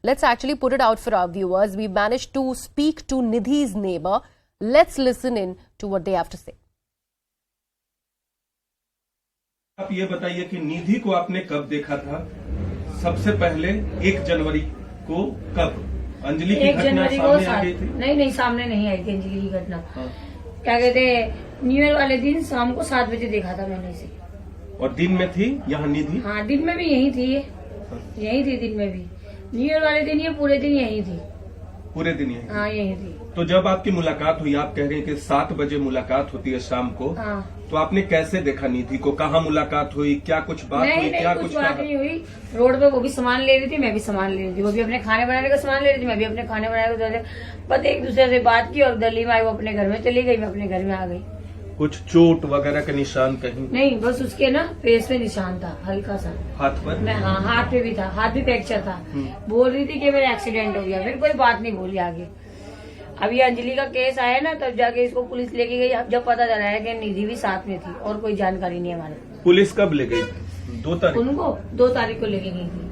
Let's actually put it out for our viewers. We managed to speak to Nidhi's neighbour. Let's listen in to what they have to say. आप ये बताइए कि निधि को आपने कब देखा था? सबसे पहले 1 जनवरी को कब? अंजलि की घटना सामने आ गई थी? नहीं, सामने नहीं आई थी अंजलि की घटना। क्या कहते हैं, न्यू ईयर वाले दिन शाम को 7 बजे देखा था मैंने इसे। और दिन में थी यहाँ निधि? हाँ, दिन में भी यही थी ये। यही थी दिन में भी। न्यू ईयर वाले दिन ये पूरे दिन यही थी। पूरे दिन यही? हाँ, यही थी। तो जब आपकी मुलाकात हुई, आप कह रहे हैं कि 7 बजे मुलाकात होती है शाम को। हाँ। तो आपने कैसे देखा निधि को? कहाँ मुलाकात हुई? क्या कुछ बात हुई? क्या कुछ बात नहीं हुई। रोड पे वो भी सामान ले रही थी, मैं भी सामान ले रही थी। वो भी अपने खाने बनाने का सामान ले रही थी, मैं भी अपने खाने बनाने का। बस एक दूसरे से बात की और दिल्ली में आई, वो अपने घर में चली गई, मैं अपने घर में आ गई। कुछ चोट वगैरह का निशान कहीं? नहीं, बस उसके ना फेस पे निशान था, हल्का सा। हाथ पर? हाँ, हाथ पे भी था, हाथ भी फ्रैक्चर था। बोल रही थी कि मेरा एक्सीडेंट हो गया, फिर कोई बात नहीं बोली आगे। अभी अंजलि का केस आया ना, तब जाके इसको पुलिस लेके गई। अब जब पता चला है कि निधि भी साथ में थी, और कोई जानकारी नहीं है हमारे। पुलिस कब ले गई? 2 तारीख? उनको 2 तारीख को लेके गई थी।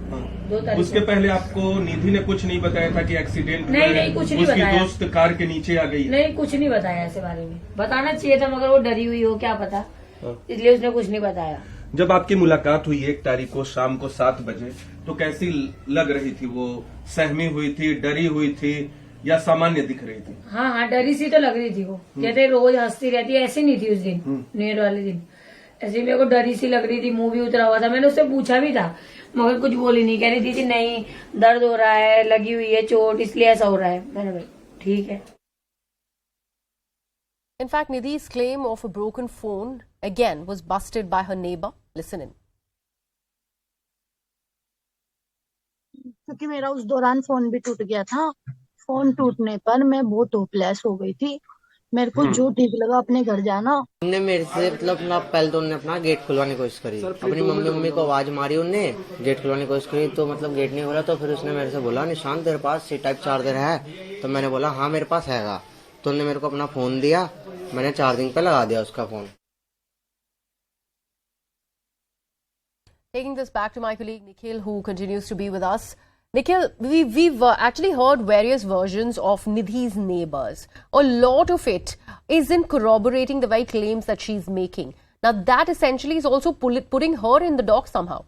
2 तारीख। उसके पहले आपको निधि ने कुछ नहीं बताया था कि एक्सीडेंट? नहीं, कुछ नहीं बताया। उसकी दोस्त कार के नीचे आ गई? नहीं, कुछ नहीं बताया ऐसे बारे में। बताना चाहिए था, मगर वो डरी हुई हो, क्या पता, इसलिए उसने कुछ नहीं बताया। जब आपकी मुलाकात हुई 1 तारीख को शाम को 7 बजे, तो कैसी लग रही थी वो? सहमी हुई थी, डरी हुई थी, या सामान्य दिख रही थी? हाँ, डरी सी तो लग रही थी वो। कहते रोज हंसती रहती है, ऐसी नहीं थी उस दिन, न्यू ईयर वाले दिन। ऐसे मेरे को डरी सी लग रही थी, मुंह भी उतरा हुआ था। मैंने उससे पूछा भी था, मगर कुछ बोली नहीं। कह रही थी नहीं, दर्द हो रहा है, लगी हुई है चोट, इसलिए ऐसा हो रहा है। मैंने भाई ठीक है। In fact, Nidhi's claim of a broken phone again was busted by her neighbour. Listen in. क्योंकि मेरा उस दौरान फोन भी टूट गया था। फोन टूटने पर मैं बहुत होपलेस हो गई थी। मेरे को जो ठीक लगा अपने घर जाना। उनने मेरे से मतलब पहले तो उन्होंने अपना गेट खुलवाने की कोशिश करी, अपनी मम्मी को आवाज मारी, उनने गेट खुलवाने की कोशिश करी, तो मतलब गेट नहीं खोला। तो फिर उसने मेरे से बोला, निशान तेरे पास सी टाइप चार्जर है? तो मैंने बोला हाँ मेरे पास हैगा। तो उन्होंने मेरे को अपना फोन दिया, मैंने चार्जिंग पे लगा दिया उसका phone. Taking this back to my colleague Nikhil, who continues to be with us. Nikhil, we've actually heard various versions of Nidhi's neighbours. A lot of it isn't corroborating the very claims that she's making. Now, that essentially is also putting her in the dock somehow.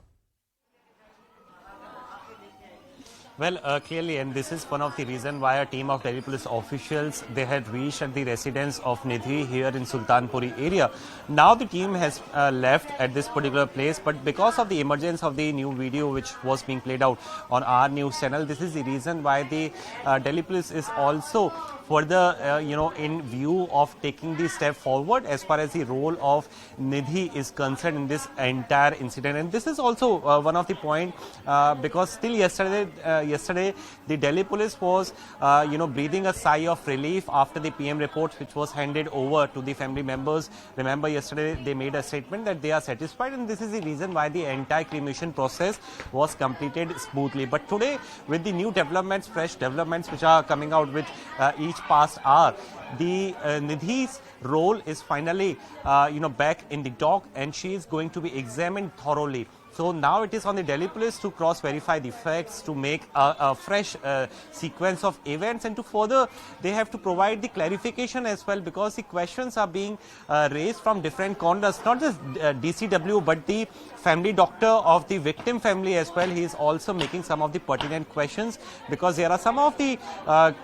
Well, clearly, and this is one of the reasons why a team of Delhi police officials, they had reached at the residence of Nidhi here in Sultanpuri area. Now the team has left at this particular place, but because of the emergence of the new video which was being played out on our news channel, this is the reason why the Delhi police is also further, in view of taking the step forward as far as the role of Nidhi is concerned in this entire incident. And this is also one of the point because still yesterday the Delhi police was, breathing a sigh of relief after the PM report which was handed over to the family members. Remember, yesterday they made a statement that they are satisfied, and this is the reason why the entire cremation process was completed smoothly. But today, with the new developments, fresh developments which are coming out with each past hour, the Nidhi's role is finally, back in the dock, and she is going to be examined thoroughly. So now it is on the Delhi police to cross-verify the facts, to make a fresh sequence of events, and to further, they have to provide the clarification as well, because the questions are being raised from different corners, not just DCW, but the family doctor of the victim family as well. He is also making some of the pertinent questions, because there are some of the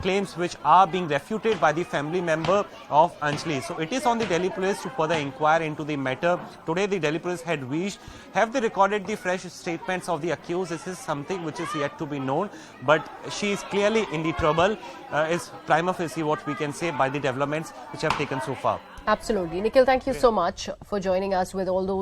claims which are being refuted by the family member of Anjali. So it is on the Delhi police to further inquire into the matter. Today the Delhi police had reached. Have they recorded the fresh statements of the accused? This is something which is yet to be known, but she is clearly in the trouble, is prima facie what we can say by the developments which have taken so far. Absolutely. Nikhil, thank you so much for joining us with all those